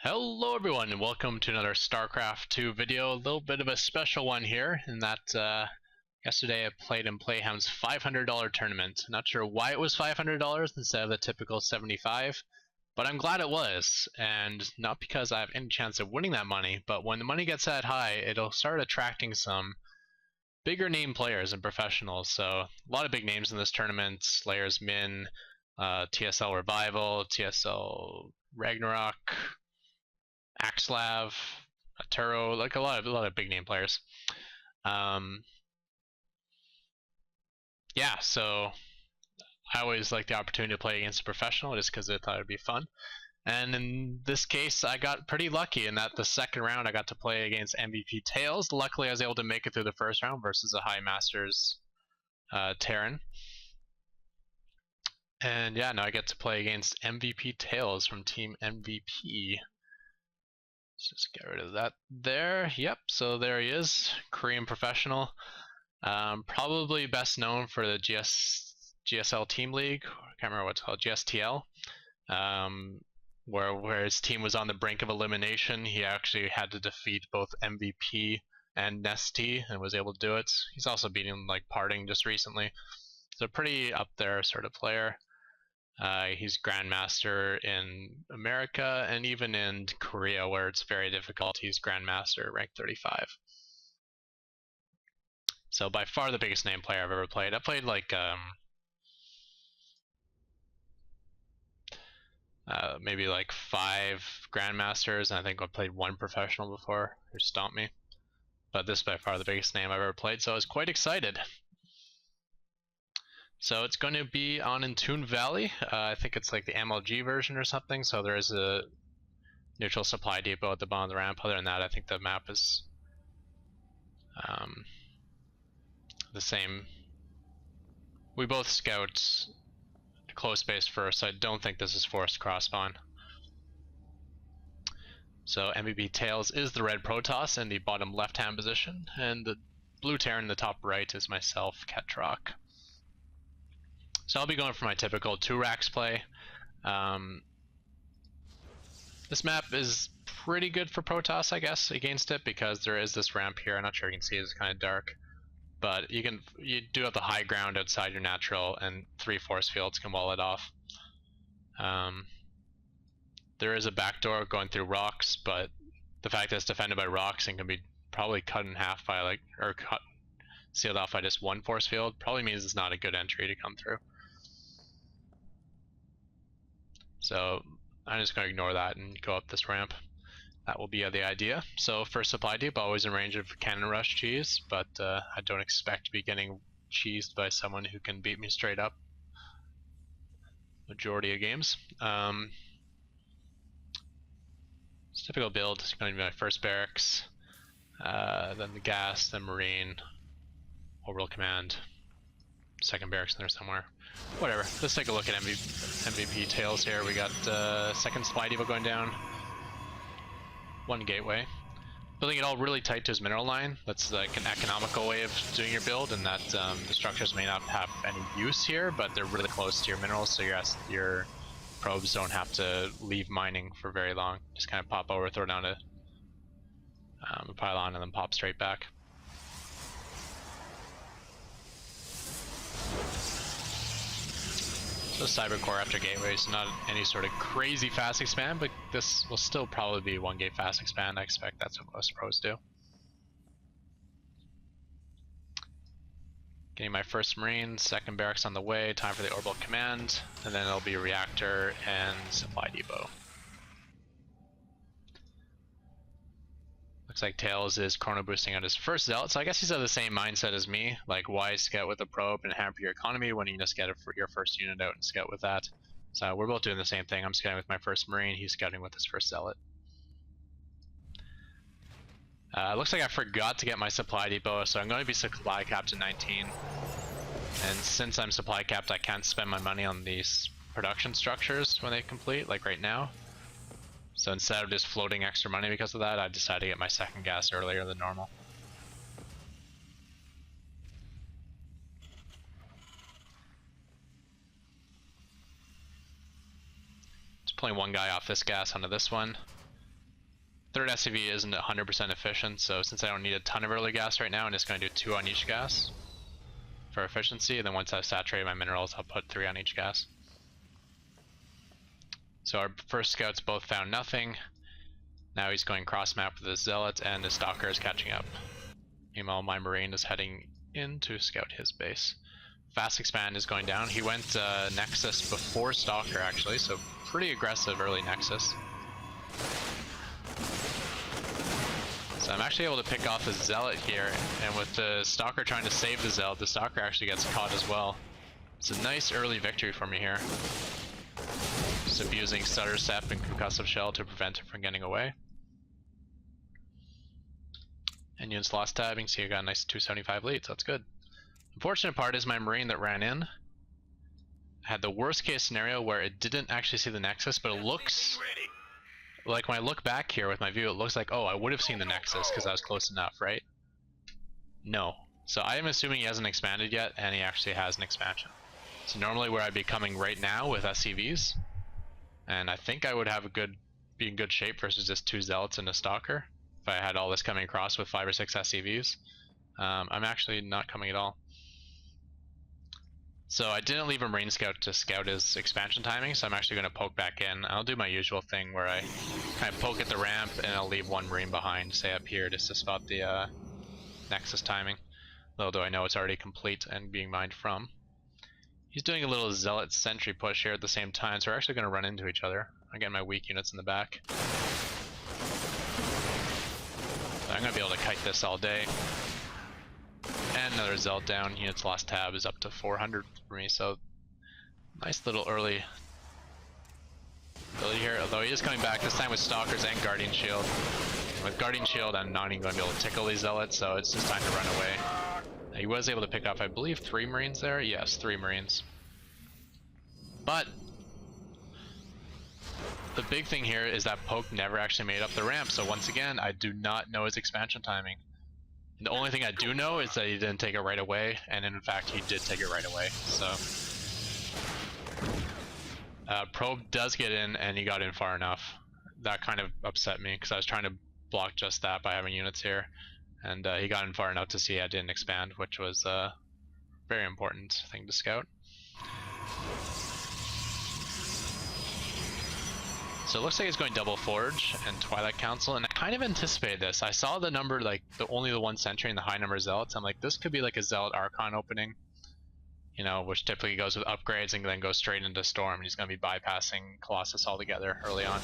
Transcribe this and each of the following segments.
Hello everyone and welcome to another Starcraft 2 video. A little bit of a special one here in that yesterday I played in Playham's $500 tournament. Not sure why it was $500 instead of the typical $75, but I'm glad it was. And not because I have any chance of winning that money, but when the money gets that high, it'll start attracting some bigger name players and professionals. So a lot of big names in this tournament: Slayer's Min, TSL Revival, TSL Ragnarok, Axlav, Turo, like a lot of big name players. Yeah, so I always like the opportunity to play against a professional just because I thought it'd be fun. And in this case, I got pretty lucky in that the second round I got to play against MVPTAiLS. Luckily, I was able to make it through the first round versus a High Masters Terran. And yeah, now I get to play against MVPTAiLS from Team MVP. Let's just get rid of that there. Yep, so there he is, Korean professional. Probably best known for the GSL Team League. I can't remember what it's called, GSTL. Where his team was on the brink of elimination. He actually had to defeat both MVP and Nesty and was able to do it. He's also beaten like Parting just recently. So pretty up there sort of player. He's Grandmaster in America and even in Korea where it's very difficult. He's Grandmaster, rank 35. So by far the biggest name player I've ever played. I played like maybe like 5 Grandmasters, and I think I played 1 professional before who stomped me. But this is by far the biggest name I've ever played, so I was quite excited. So it's going to be on Intune Valley. I think it's like the MLG version or something, so there is a neutral supply depot at the bottom of the ramp. Other than that, I think the map is the same. We both scout close base first, so I don't think this is forced cross spawn. So MVPTAiLS is the red Protoss in the bottom left hand position, and the blue Terran in the top right is myself, Ketroc. So I'll be going for my typical 2 racks play. This map is pretty good for Protoss, I guess, against it, because there is this ramp here. I'm not sure you can see it, it's kind of dark. But you do have the high ground outside your natural, and 3 force fields can wall it off. There is a backdoor going through rocks, but the fact that it's defended by rocks and can be probably cut in half by sealed off by just 1 force field probably means it's not a good entry to come through. So I'm just going to ignore that and go up this ramp. That will be the idea. So for supply depot, always in range of cannon rush cheese, but I don't expect to be getting cheesed by someone who can beat me straight up majority of games. It's typical build. It's going to be my first barracks, then the gas, then marine, orbital command, second barracks in there somewhere. Whatever. Let's take a look at MVPTAiLS here. We got second supply depot going down, 1 gateway. Building it all really tight to his mineral line. That's like an economical way of doing your build, and that the structures may not have any use here, but they're really close to your minerals, so your probes don't have to leave mining for very long. Just kind of pop over, throw down a pylon, and then pop straight back. So cyber core after gateways, not any sort of crazy fast expand, but this will still probably be 1 gate fast expand. I expect that's what most pros do. Getting my first marine, second barracks on the way, time for the orbital command, and then it'll be reactor and supply depot. Looks like TvPTAiLS is chrono boosting on his first zealot, so I guess he's of the same mindset as me. Like, why scout with a probe and hamper your economy when you can just get your first unit out and scout with that? So we're both doing the same thing. I'm scouting with my first marine, he's scouting with his first zealot. Looks like I forgot to get my supply depot, so I'm going to be supply capped at 19. And since I'm supply capped, I can't spend my money on these production structures when they complete, like right now. So instead of just floating extra money because of that, I decided to get my second gas earlier than normal. Just pulling 1 guy off this gas onto this one. third SCV isn't 100% efficient, so since I don't need a ton of early gas right now, I'm just going to do 2 on each gas for efficiency, and then once I've saturated my minerals, I'll put 3 on each gas. So our first scouts both found nothing. Now he's going cross map with the Zealot, and the Stalker is catching up. Meanwhile, my Marine is heading in to scout his base. Fast expand is going down. He went Nexus before Stalker actually, so pretty aggressive early Nexus. So I'm actually able to pick off the Zealot here, and with the Stalker trying to save the Zealot, the Stalker actually gets caught as well. It's a nice early victory for me here. Just abusing Stutter Step and Concussive Shell to prevent him from getting away. And units lost tabbing, so you got a nice 275 lead, so that's good. Unfortunate part is my Marine that ran in had the worst case scenario where it didn't actually see the Nexus, but it looks like when I look back here with my view, it looks like, oh, I would have seen the Nexus because I was close enough, right? No. So I am assuming he hasn't expanded yet, and he actually has an expansion. So normally where I'd be coming right now with SCVs, and I think I would have be in good shape versus just 2 Zealots and a Stalker if I had all this coming across with 5 or 6 SCVs. I'm actually not coming at all. So I didn't leave a Marine Scout to scout his expansion timing, so I'm actually going to poke back in. I'll do my usual thing where I kind of poke at the ramp and I'll leave 1 Marine behind, say up here, just to spot the Nexus timing. Little do I know it's already complete and being mined from. He's doing a little Zealot sentry push here at the same time, so we're actually going to run into each other. I'm getting my weak units in the back. So I'm going to be able to kite this all day. And another Zealot down. Units lost tab is up to 400 for me, so nice little early ability here. Although he is coming back this time with Stalkers and Guardian Shield. With Guardian Shield, I'm not even going to be able to tickle these Zealots, so it's just time to run away. He was able to pick up, I believe, 3 Marines there. Yes, 3 Marines. But the big thing here is that poke never actually made up the ramp. So once again, I do not know his expansion timing. The only thing I do know is that he didn't take it right away, and in fact he did take it right away. So Probe does get in, and he got in far enough. That kind of upset me because I was trying to block just that by having units here, and he got in far enough to see I didn't expand, which was a very important thing to scout. So it looks like he's going double Forge and Twilight Council, and I kind of anticipated this. I saw the number, like only the 1 sentry and the high number of Zealots. I'm like, this could be like a Zealot Archon opening, you know, which typically goes with upgrades and then goes straight into Storm, and he's going to be bypassing Colossus altogether early on.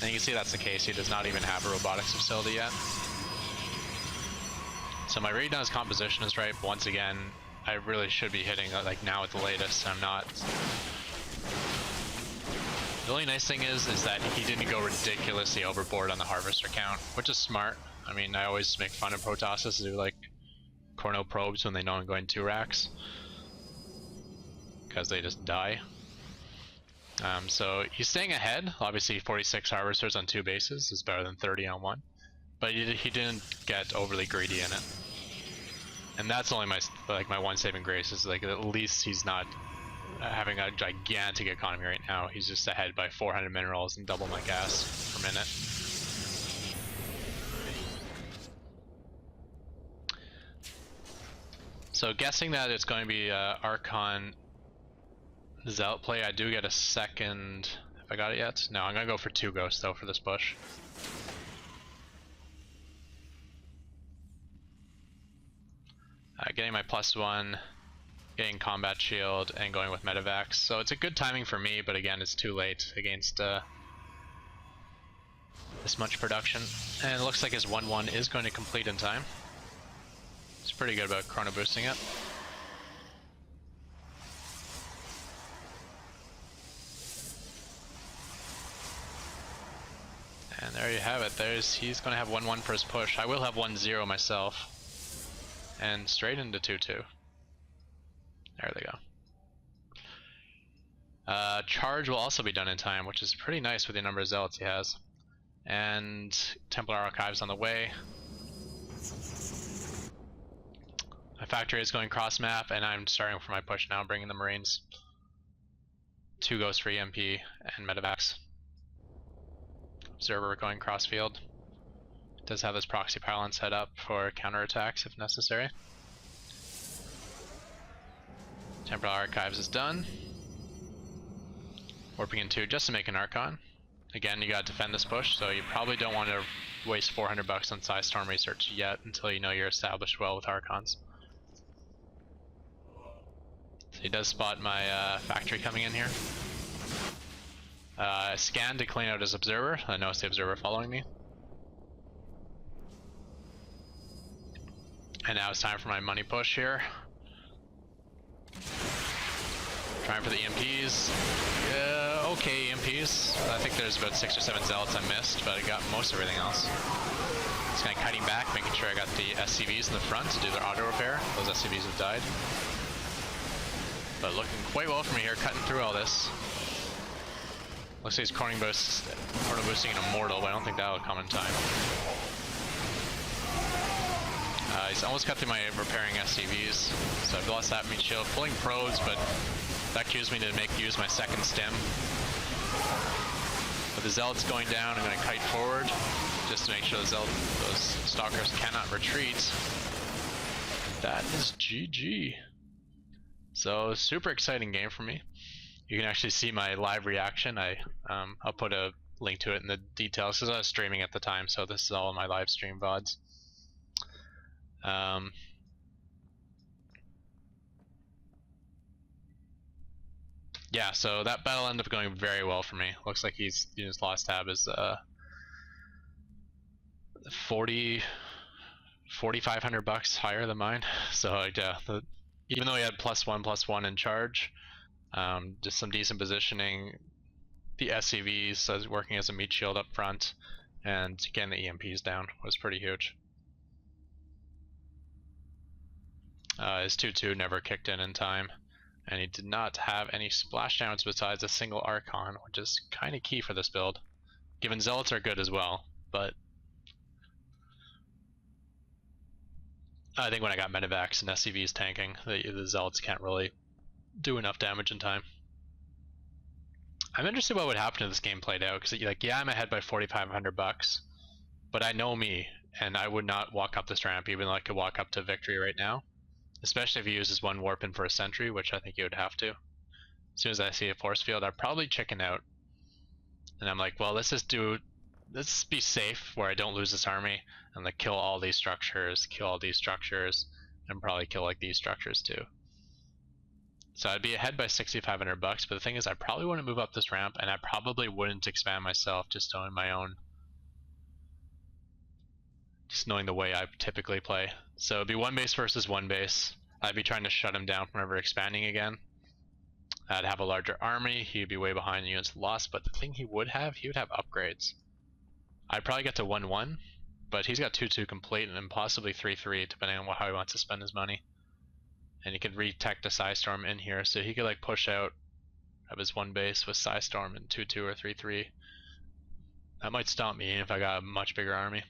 And you can see that's the case. He does not even have a robotics facility yet. So my read on his composition is right, but once again, I really should be hitting like now at the latest. I'm not. The only nice thing is that he didn't go ridiculously overboard on the harvester count, which is smart. I mean, I always make fun of Protosses who do like chrono probes when they know I'm going 2 racks, because they just die. So he's staying ahead. Obviously 46 harvesters on 2 bases is better than 30 on 1, but he didn't get overly greedy in it. And that's only my one saving grace, is like at least he's not having a gigantic economy right now. He's just ahead by 400 minerals and double my gas per minute. So guessing that it's going to be Archon Zealot play, I do get a second. Have I got it yet? No, I'm going to go for 2 ghosts though for this push. Getting my +1, getting combat shield, and going with medevacs. So it's a good timing for me, but again, it's too late against this much production. And it looks like his 1-1 is going to complete in time. It's pretty good about chrono boosting it. And there you have it. He's going to have 1-1 for his push. I will have 1-0 myself. And straight into 2-2. There they go. Charge will also be done in time, which is pretty nice with the number of Zealots he has. And Templar Archives on the way. My factory is going cross map, and I'm starting for my push now, bringing the Marines. 2 ghosts for EMP and medevacs. observer going cross field. Does have this proxy pylon set up for counterattacks if necessary. Temporal Archives is done. Warping in 2 just to make an Archon. Again, you gotta defend this push, so you probably don't want to waste 400 bucks on Psystorm research yet until you know you're established well with Archons. So he does spot my factory coming in here. Scan to clean out his observer. I noticed the observer following me. And now it's time for my money push here. Trying for the EMPs. Okay, EMPs. I think there's about 6 or 7 zealots I missed, but I got most of everything else. Just kind of cutting back, making sure I got the SCVs in the front to do their auto repair. Those SCVs have died. But looking quite well for me here, cutting through all this. Looks like he's corner boosting an Immortal, but I don't think that'll come in time. He's almost cut through my repairing SCVs, so I've lost that meat shield. Pulling probes, but that cues me to use my second stem. With the zealots going down, I'm going to kite forward just to make sure those stalkers cannot retreat. That is GG. So super exciting game for me. You can actually see my live reaction. I'll put a link to it in the details because I was streaming at the time, so this is all my live stream VODs. Yeah, so that battle ended up going very well for me. Looks like his lost tab is 4,500 bucks higher than mine. So yeah, even though he had +1/+1 in charge, just some decent positioning. The SCVs was working as a meat shield up front, and getting the EMPs down was pretty huge. His 2/2 never kicked in time, and he did not have any splashdowns besides a single Archon, which is kind of key for this build. Given Zealots are good as well, but I think when I got Medivacs and SCVs tanking, the Zealots can't really do enough damage in time. I'm interested what would happen if this game played out, because yeah, I'm ahead by 4,500 bucks, but I know me, and I would not walk up this ramp even though I could walk up to victory right now. Especially if he uses one warp in for a sentry, which I think he would have to. As soon as I see a force field, I'd probably chicken out. And I'm like, well, let's be safe where I don't lose this army, and like kill all these structures, and probably kill like these structures too. So I'd be ahead by 6,500 bucks, but the thing is I probably wouldn't move up this ramp, and I probably wouldn't expand myself just owning my own. Just knowing the way I typically play. So it'd be one base versus one base. I'd be trying to shut him down from ever expanding again. I'd have a larger army, he'd be way behind the units lost, but the thing he would have upgrades. I'd probably get to 1/1, but he's got 2/2 complete and then possibly 3/3 depending on how he wants to spend his money. And he could retech the Psystorm in here, so he could like push out of his one base with Psystorm and 2/2 or 3/3. That might stomp me if I got a much bigger army.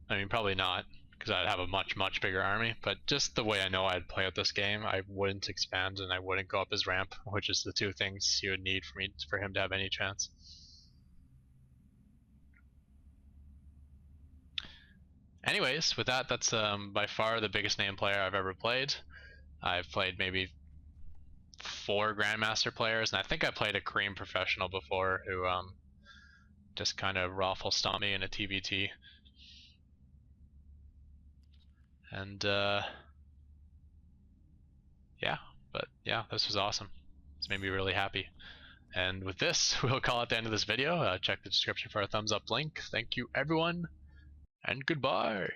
I mean, probably not, because I'd have a much bigger army, but just the way I know I'd play out this game, I wouldn't expand and I wouldn't go up his ramp, which is the two things he would need for him to have any chance. Anyways, with that, that's by far the biggest name player I've ever played. I've played maybe 4 Grandmaster players, and I think I played a Korean professional before who just kind of raffle stomped me in a TvT. And yeah, this was awesome. It's made me really happy. And with this, we'll call it the end of this video. Check the description for a thumbs up link. Thank you everyone, and goodbye.